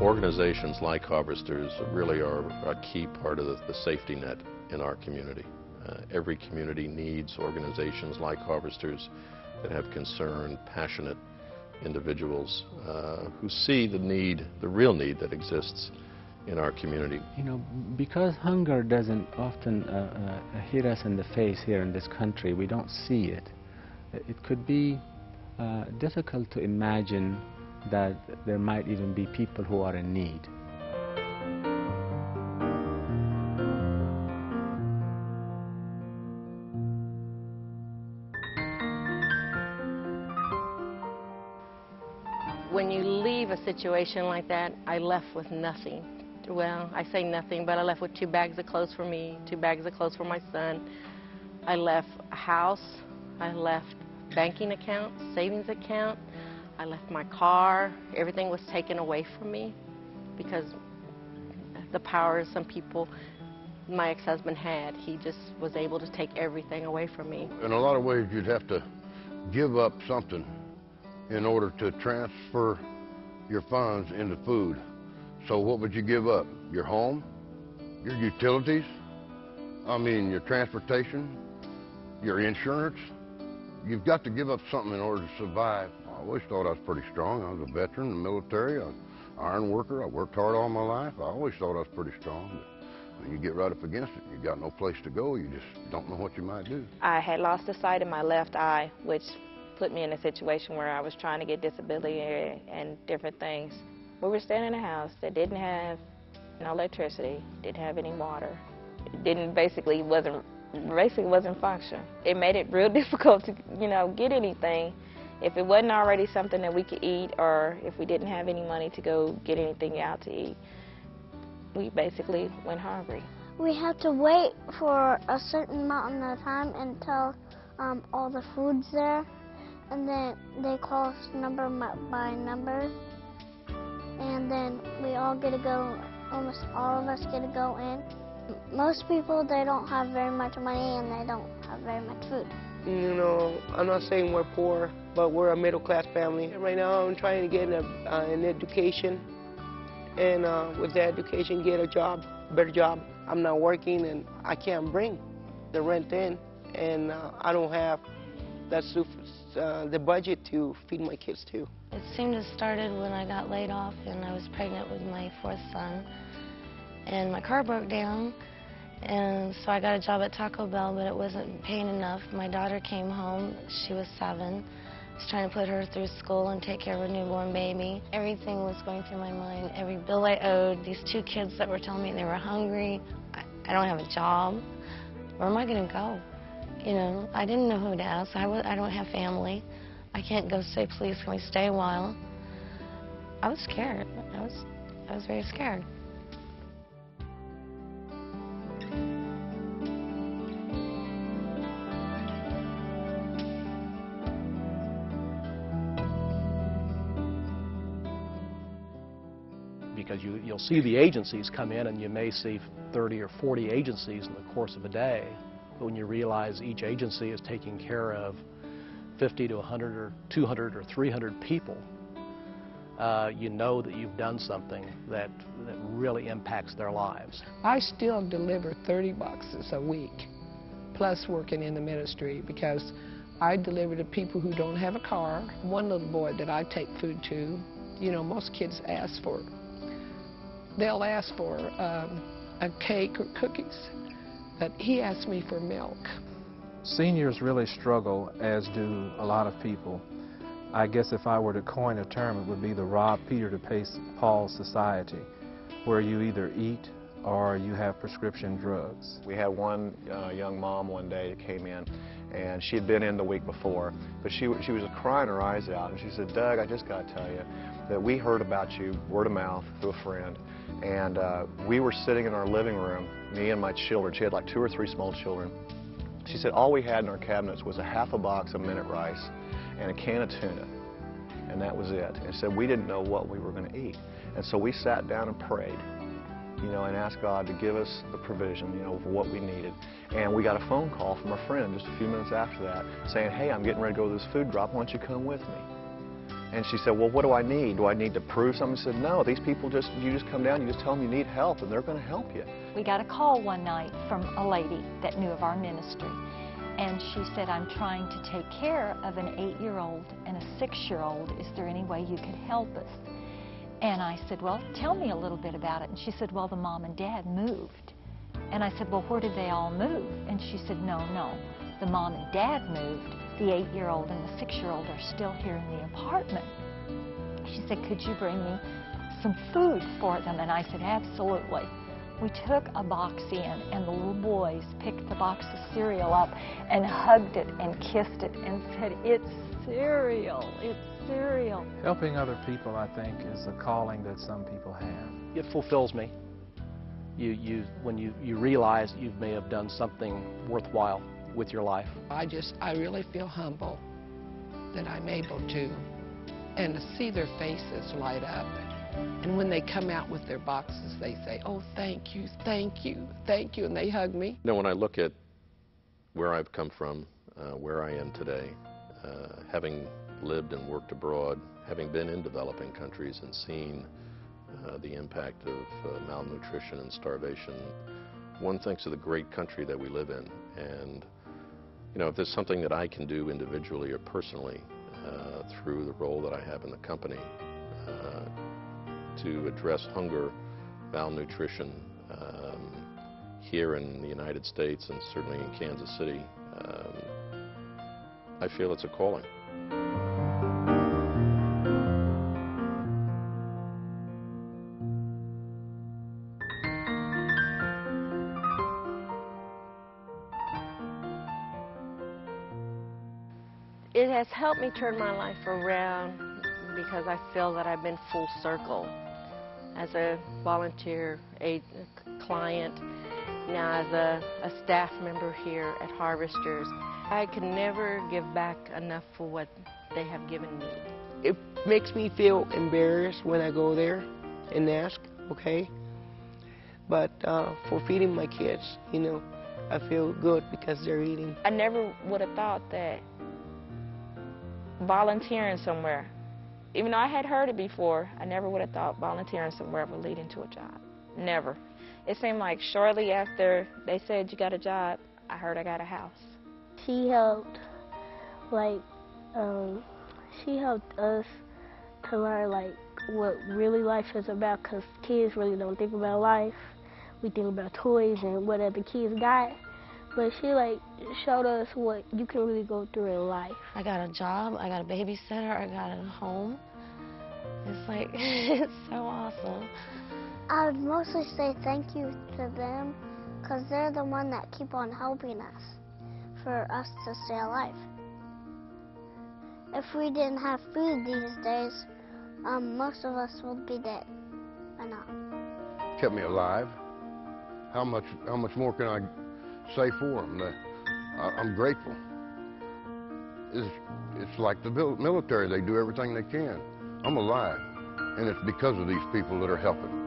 Organizations like Harvesters really are a key part of the safety net in our community. Every community needs organizations like Harvesters that have concerned, passionate individuals who see the need, the real need that exists in our community. You know, because hunger doesn't often hit us in the face here in this country, we don't see it. It could be difficult to imagine that there might even be people who are in need. When you leave a situation like that, I left with nothing. Well, I say nothing, but I left with 2 bags of clothes for me, 2 bags of clothes for my son. I left a house, I left banking account, savings account, I left my car. Everything was taken away from me because the power some people, my ex-husband had, he just was able to take everything away from me. In a lot of ways, you'd have to give up something in order to transfer your funds into food. So what would you give up? Your home? Your utilities? I mean, your transportation? Your insurance? You've got to give up something in order to survive. I always thought I was pretty strong. I was a veteran in the military, an iron worker. I worked hard all my life. I always thought I was pretty strong. But when you get right up against it, you got no place to go. You just don't know what you might do. I had lost the sight of my left eye, which put me in a situation where I was trying to get disability and different things. We were staying in a house that didn't have no electricity, didn't have any water. It basically wasn't function. It made it real difficult to, get anything. If it wasn't already something that we could eat, or if we didn't have any money to go get anything out to eat, we basically went hungry. We had to wait for a certain amount of time until all the food's there, and then they call us number by number, and then we all get to go, almost all of us get to go in. Most people, they don't have very much money and they don't have very much food. I'm not saying we're poor, but we're a middle-class family. Right now I'm trying to get an education, and with that education get a job, better job. I'm not working and I can't bring the rent in, and I don't have the budget to feed my kids too. It seemed to have started when I got laid off and I was pregnant with my 4th son. And my car broke down, and so I got a job at Taco Bell, but it wasn't paying enough. My daughter came home. She was 7. I was trying to put her through school and take care of a newborn baby. Everything was going through my mind. Every bill I owed, these 2 kids that were telling me they were hungry. I don't have a job. Where am I going to go? I didn't know who to ask. I don't have family. I can't go say, please, can we stay a while? I was scared. I was very scared. Because you'll see the agencies come in, and you may see 30 or 40 agencies in the course of a day. But when you realize each agency is taking care of 50 to 100 or 200 or 300 people, you know that you've done something that really impacts their lives. I still deliver 30 boxes a week, plus working in the ministry, because I deliver to people who don't have a car. One little boy that I take food to, most kids ask for it. They'll ask for a cake or cookies, but he asked me for milk. Seniors really struggle, as do a lot of people. I guess if I were to coin a term, it would be the rob Peter to pay Paul society, where you either eat or you have prescription drugs. We had one young mom one day that came in, and she had been in the week before, but she was crying her eyes out, and she said, Doug, I just got to tell you that we heard about you word of mouth through a friend, and we were sitting in our living room, me and my children. She had like 2 or 3 small children. She said all we had in our cabinets was a half a box of minute rice and a can of tuna, and that was it. And said we didn't know what we were going to eat. And so we sat down and prayed, and asked God to give us the provision, for what we needed. And we got a phone call from a friend just a few minutes after that saying, hey, I'm getting ready to go to this food drop. Why don't you come with me? And she said, well, what do I need? Do I need to prove something? I said, no, these people you just come down, you just tell them you need help, and they're going to help you. We got a call one night from a lady that knew of our ministry. And she said, I'm trying to take care of an 8-year-old and a 6-year-old. Is there any way you could help us? And I said, well, tell me a little bit about it. And she said, well, the mom and dad moved. And I said, well, where did they all move? And she said, no, the mom and dad moved. The 8-year-old and the 6-year-old are still here in the apartment. She said, could you bring me some food for them? And I said, absolutely. We took a box in, and the little boys picked the box of cereal up and hugged it and kissed it and said, it's cereal, it's cereal. Helping other people, I think, is a calling that some people have. It fulfills me. When you realize you may have done something worthwhile with your life. I really feel humble that I'm able to, and to see their faces light up. And when they come out with their boxes, they say, oh, thank you, thank you, thank you, and they hug me. You know, when I look at where I've come from, where I am today, having lived and worked abroad, having been in developing countries and seen the impact of malnutrition and starvation, one thinks of the great country that we live in. And, you know, if there's something that I can do individually or personally through the role that I have in the company to address hunger, malnutrition here in the United States and certainly in Kansas City, I feel it's a calling. It has helped me turn my life around because I feel that I've been full circle as a volunteer, a client, now as a staff member here at Harvesters. I can never give back enough for what they have given me. It makes me feel embarrassed when I go there and ask, okay? But for feeding my kids, you know, I feel good because they're eating. I never would have thought that volunteering somewhere, even though I had heard it before, I never would have thought volunteering somewhere would lead into a job. Never. It seemed like shortly after they said you got a job, I heard I got a house. She helped, she helped us to learn, what really life is about, because kids really don't think about life. We think about toys and what other kids got. But she, showed us what you can really go through in life. I got a job, I got a babysitter, I got a home. It's it's so awesome. I would mostly say thank you to them, because they're the one that keep on helping us for us to stay alive. If we didn't have food these days, most of us would be dead by now. Kept me alive. How much more can I say for them? I'm grateful. It's like the military. They do everything they can. I'm alive, and it's because of these people that are helping.